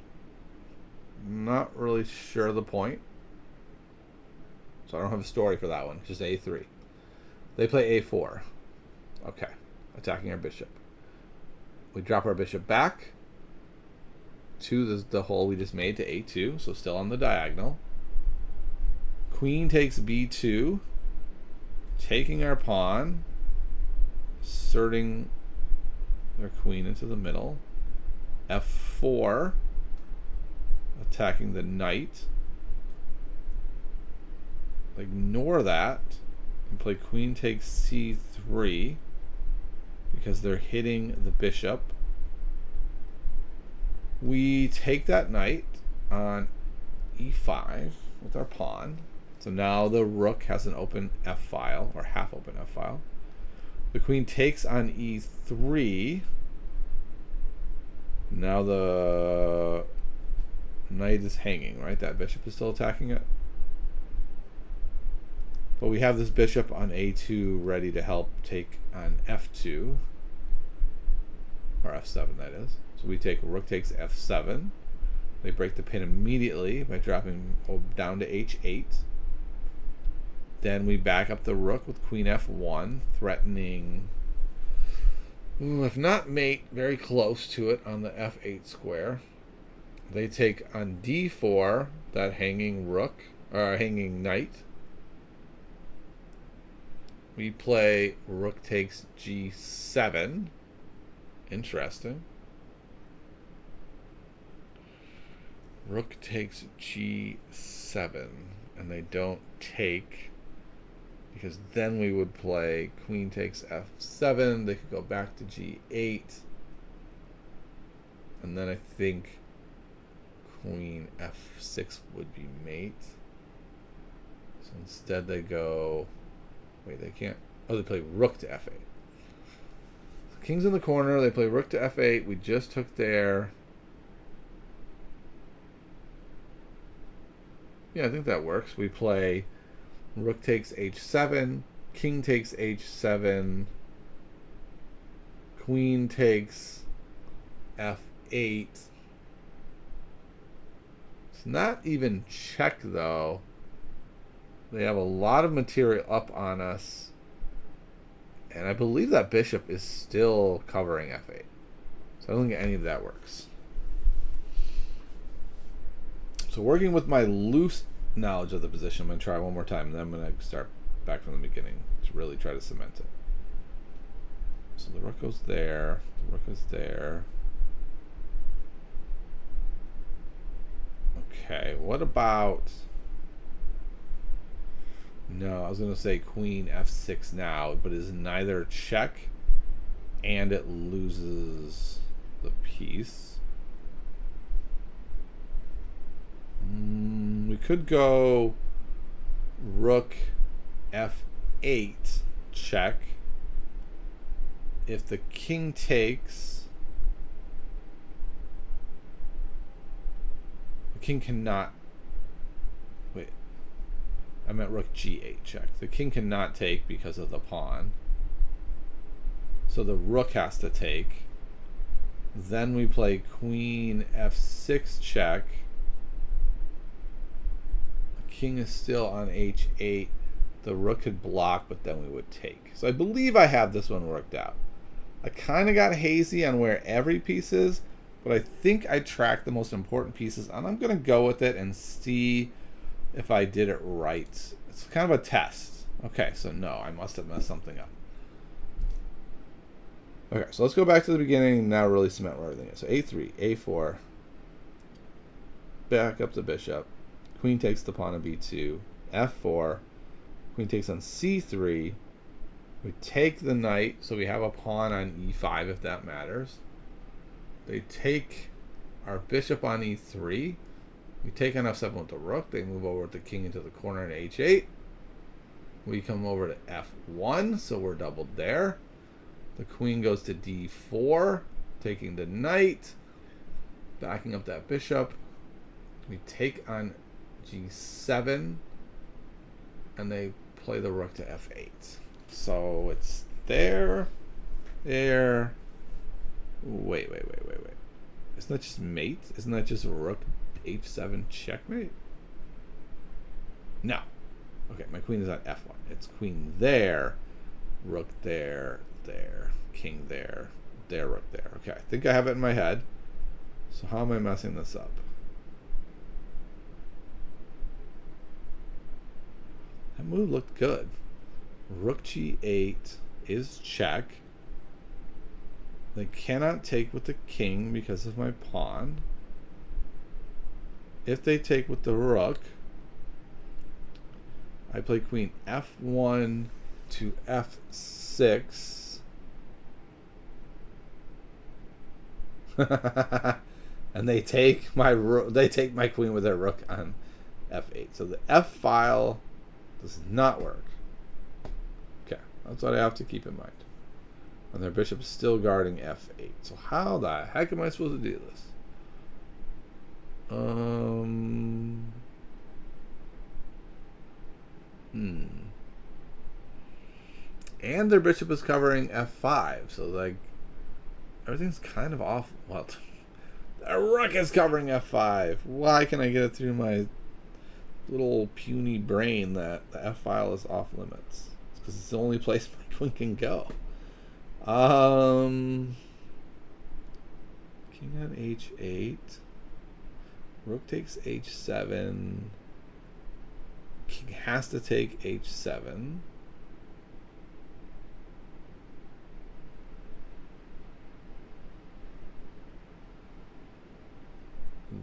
Not really sure the point. So I don't have a story for that one. Just a3. They play a4. Okay. Attacking our bishop. We drop our bishop back to the hole we just made to a2, so still on the diagonal. Queen takes b2, taking our pawn, inserting their queen into the middle. f4, attacking the knight. Ignore that and play queen takes c3 because they're hitting the bishop. We take that knight on e5 with our pawn. So now the rook has an open f file, or half open f file. The queen takes on e3. Now the knight is hanging, right? That bishop is still attacking it. But we have this bishop on a2 ready to help take on f2. Or f7, that is. So we take rook takes f7. They break the pin immediately by dropping down to h8. Then we back up the rook with queen f1, threatening, if not mate, very close to it on the f8 square. They take on d4, that hanging rook, or hanging knight. We play rook takes g7. Interesting. Rook takes g7, and they don't take, because then we would play queen takes f7. They could go back to g8, and then I think queen f6 would be mate. So instead they go, wait, they can't, oh, they play rook to f8. So king's in the corner, they play rook to f8. We just took there. Yeah, I think that works. We play rook takes h7, king takes h7, queen takes f8. It's not even check, though. They have a lot of material up on us. And I believe that bishop is still covering f8. So I don't think any of that works. So working with my loose knowledge of the position, I'm going to try one more time, and then I'm going to start back from the beginning to really try to cement it. So the rook goes there, the rook is there. Okay, what about... No, I was going to say queen f6 now, but it's neither check and it loses the piece. We could go rook f8 check. If the king takes, the king cannot, wait, I meant rook g8 check. The king cannot take because of the pawn. So the rook has to take. Then we play queen f6 check. The king is still on h8. The rook could block, but then we would take. So I believe I have this one worked out. I kind of got hazy on where every piece is, but I think I tracked the most important pieces, and I'm going to go with it and see if I did it right. It's kind of a test. Okay, so no, I must have messed something up. Okay, so let's go back to the beginning and now really cement where everything is. So a3, a4, back up the bishop, queen takes the pawn on b2, f4, queen takes on c3, we take the knight, so we have a pawn on e5 if that matters. They take our bishop on e3, we take on f7 with the rook, they move over with the king into the corner in h8, we come over to f1, so we're doubled there. The queen goes to d4, taking the knight, backing up that bishop. We take on g7, and they play the rook to f8. So it's there, there. Wait. Isn't that just mate? Isn't that just rook h7 checkmate? No. Okay, my queen is on f1. It's queen there, rook there, there, king there, there, rook there. Okay, I think I have it in my head. So how am I messing this up? That move looked good. Rook g8 is check. They cannot take with the king because of my pawn. If they take with the rook, I play queen f1 to f6. And they take my queen with their rook on f8. So the f file does not work. Okay, that's what I have to keep in mind. And their bishop is still guarding f8. So how the heck am I supposed to do this? And their bishop is covering f5. So like everything's kind of off. Well, the rook is covering f5. Why can I get it through my little puny brain that the f file is off limits? It's because it's the only place my queen can go. King on h8. Rook takes h7. King has to take h7.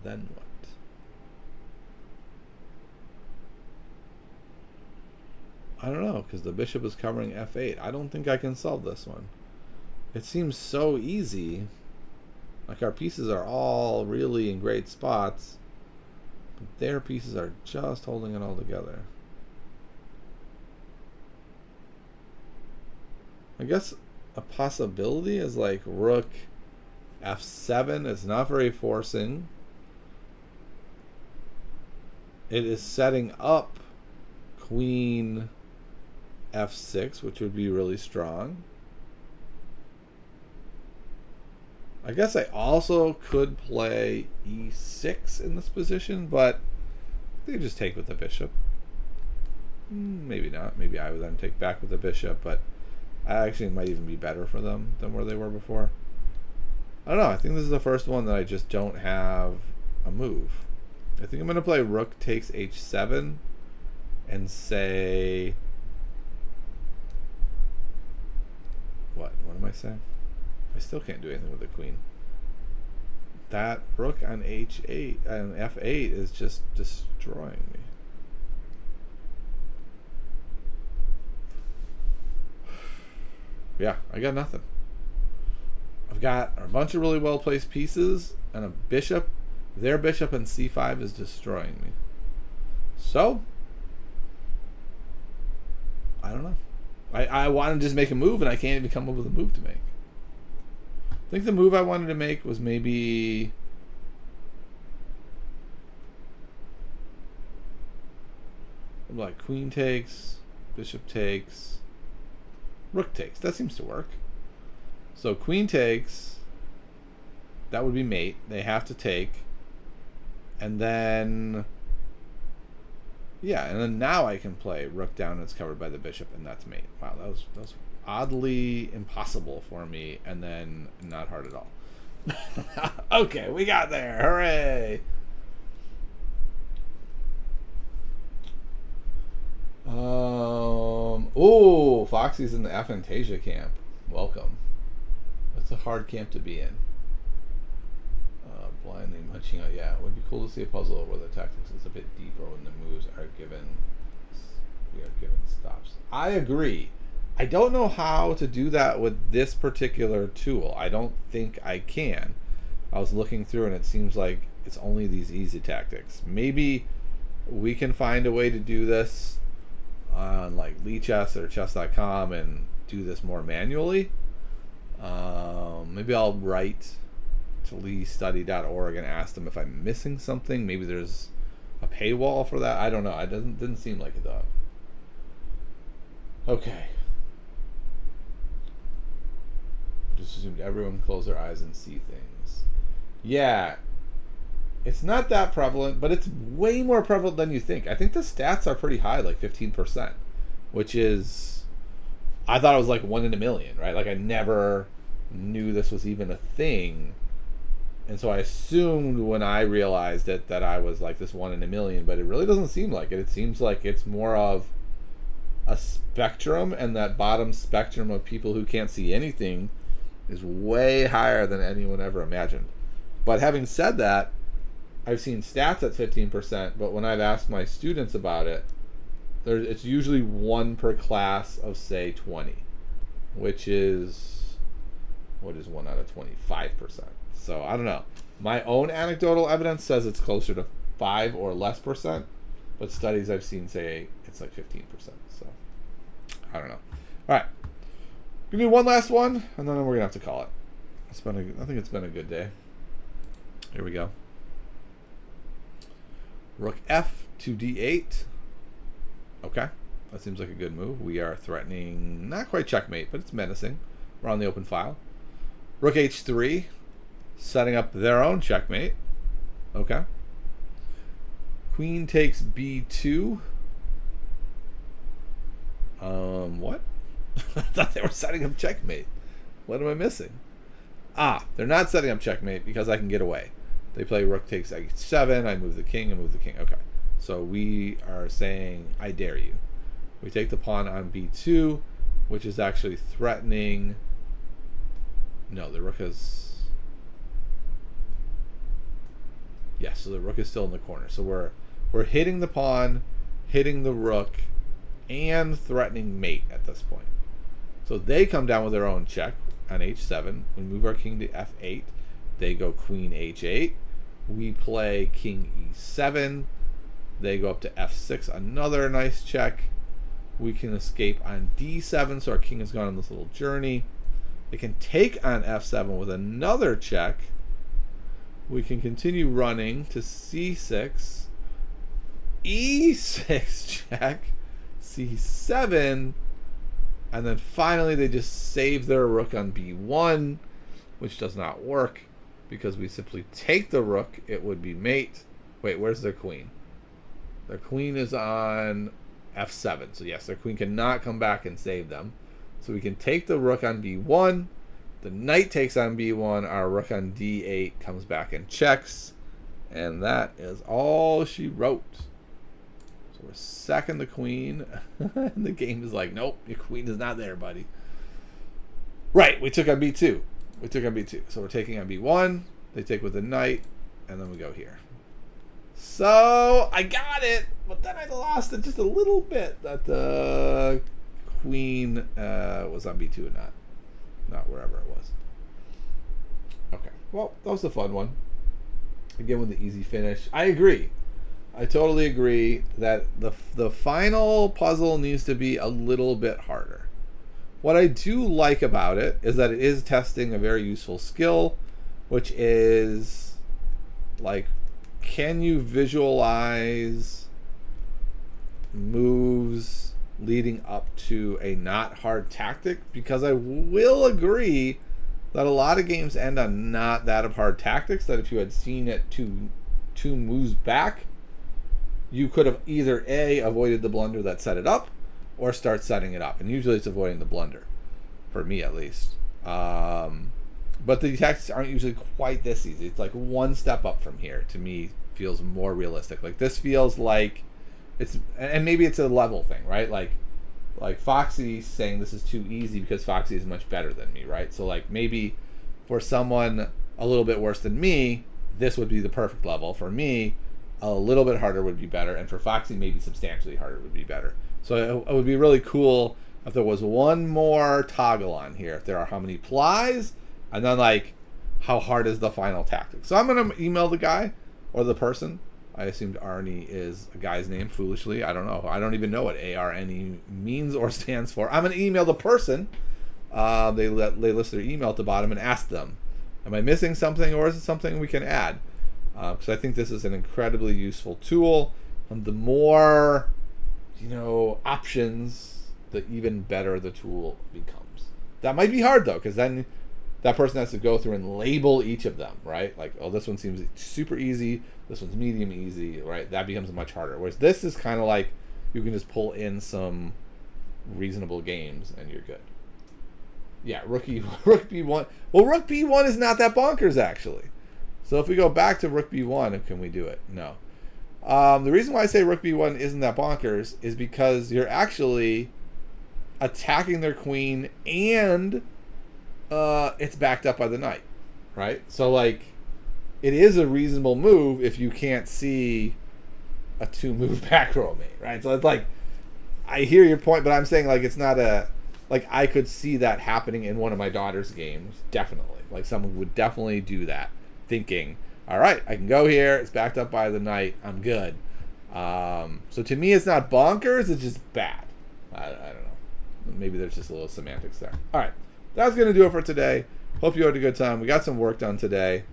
Then what? I don't know, because the bishop is covering f8. I don't think I can solve this one. It seems so easy. Like our pieces are all really in great spots, but their pieces are just holding it all together. I guess a possibility is like rook f7. It's not very forcing. It is setting up queen f6, which would be really strong. I guess I also could play e6 in this position, but they just take with the bishop. Maybe not. Maybe I would then take back with the bishop, but actually it might even be better for them than where they were before. I don't know. I think this is the first one that I just don't have a move. I think I'm going to play rook takes h7 and say... What am I saying? I still can't do anything with the queen. That rook on h8 and f8 is just destroying me. Yeah, I got nothing. I've got a bunch of really well placed pieces and a bishop. Their bishop in c5 is destroying me. So, I don't know. I want to just make a move, and I can't even come up with a move to make. I think the move I wanted to make was maybe... like queen takes, bishop takes, rook takes. That seems to work. So queen takes, that would be mate. They have to take. And then... yeah, and then now I can play rook down and it's covered by the bishop, and that's mate. Wow, that was oddly impossible for me, and then not hard at all. Okay, we got there. Hooray! Oh, Foxy's in the Aphantasia camp. Welcome. That's a hard camp to be in. Blindly munching out. Yeah, it would be cool to see a puzzle where the tactics is a bit deeper when the moves are given. We are given stops. I agree. I don't know how to do that with this particular tool. I don't think I can. I was looking through and it seems like it's only these easy tactics. Maybe we can find a way to do this on like Lichess or chess.com and do this more manually. Maybe I'll write to leestudy.org and ask them if I'm missing something. Maybe there's a paywall for that. I don't know. It didn't seem like it though. Okay. Just assumed everyone close their eyes and see things. Yeah. It's not that prevalent, but it's way more prevalent than you think. I think the stats are pretty high, like 15%, which is... I thought it was like 1 in a million, right? Like I never knew this was even a thing. And so I assumed when I realized it that I was like this 1 in a million, but it really doesn't seem like it. It seems like it's more of a spectrum, and that bottom spectrum of people who can't see anything is way higher than anyone ever imagined. But having said that, I've seen stats at 15%, but when I've asked my students about it, it's usually 1 per class of, say, 20, which is, what is 1 out of 20? 5%. So I don't know. My own anecdotal evidence says it's closer to 5 or less percent, but studies I've seen say it's like 15%. So I don't know. All right, give me one last one, and then we're gonna have to call it. I think it's been a good day. Here we go. Rook F to D8. Okay, that seems like a good move. We are threatening, not quite checkmate, but it's menacing. We're on the open file. Rook H3. Setting up their own checkmate. Okay. Queen takes B2. What? I thought they were setting up checkmate. What am I missing? They're not setting up checkmate because I can get away. They play rook takes H7. I move the king and move the king. Okay. So we are saying, I dare you. We take the pawn on B2, which is actually threatening. No, the rook is... yes, so the rook is still in the corner. So we're hitting the pawn, hitting the rook, and threatening mate at this point. So they come down with their own check on H7. We move our king to F8. They go queen H8. We play king E7. They go up to F6. Another nice check. We can escape on D7, so our king has gone on this little journey. They can take on F7 with another check. We can continue running to C6, E6 check, C7, and then finally they just save their rook on B1, which does not work because we simply take the rook. It would be mate. Wait, where's their queen? Their queen is on F7. So yes, their queen cannot come back and save them. So we can take the rook on B1, The knight takes on b1. Our rook on d8 comes back and checks. And that is all she wrote. So we're sacking the queen. And the game is like, nope, your queen is not there, buddy. Right, we took on b2. We took on b2. So we're taking on b1. They take with the knight. And then we go here. So I got it. But then I lost it just a little bit. That the queen was on b2 and not wherever it was. Okay. Well, that was a fun one. Again, with the easy finish. I agree. I totally agree that the final puzzle needs to be a little bit harder. What I do like about it is that it is testing a very useful skill, which is like, can you visualize moves leading up to a not hard tactic? Because I will agree that a lot of games end on not that of hard tactics, that if you had seen it two moves back, you could have either A, avoided the blunder that set it up, or start setting it up. And usually it's avoiding the blunder, for me at least. But the tactics aren't usually quite this easy. It's like one step up from here, to me, feels more realistic. Like this feels like it's, and maybe it's a level thing, right? Like Foxy saying this is too easy because Foxy is much better than me, right? So like maybe for someone a little bit worse than me, this would be the perfect level. For me, a little bit harder would be better, and for Foxy, maybe substantially harder would be better. So it would be really cool if there was one more toggle on here. If there are how many plies, and then like how hard is the final tactic. So I'm gonna email the guy or the person. I assumed Arnie is a guy's name, foolishly. I don't know. I don't even know what ARNE means or stands for. I'm going to email the person. They list their email at the bottom and ask them, am I missing something, or is it something we can add? Because I think this is an incredibly useful tool. And the more, options, the even better the tool becomes. That might be hard, though, because then that person has to go through and label each of them, right? Like, oh, this one seems super easy. This one's medium easy, right? That becomes much harder. Whereas this is kind of like you can just pull in some reasonable games and you're good. Yeah, rook b1. Well, rook b1 is not that bonkers, actually. So if we go back to rook b1, can we do it? No. The reason why I say rook b1 isn't that bonkers is because you're actually attacking their queen and it's backed up by the knight, right? So like, it is a reasonable move if you can't see a 2-move back row mate, right? So it's like, I hear your point, but I'm saying like it's not a, like I could see that happening in one of my daughter's games, definitely. Like someone would definitely do that, thinking, all right, I can go here, it's backed up by the knight, I'm good. So to me, it's not bonkers, it's just bad. I don't know. Maybe there's just a little semantics there. All right. That's going to do it for today. Hope you had a good time. We got some work done today.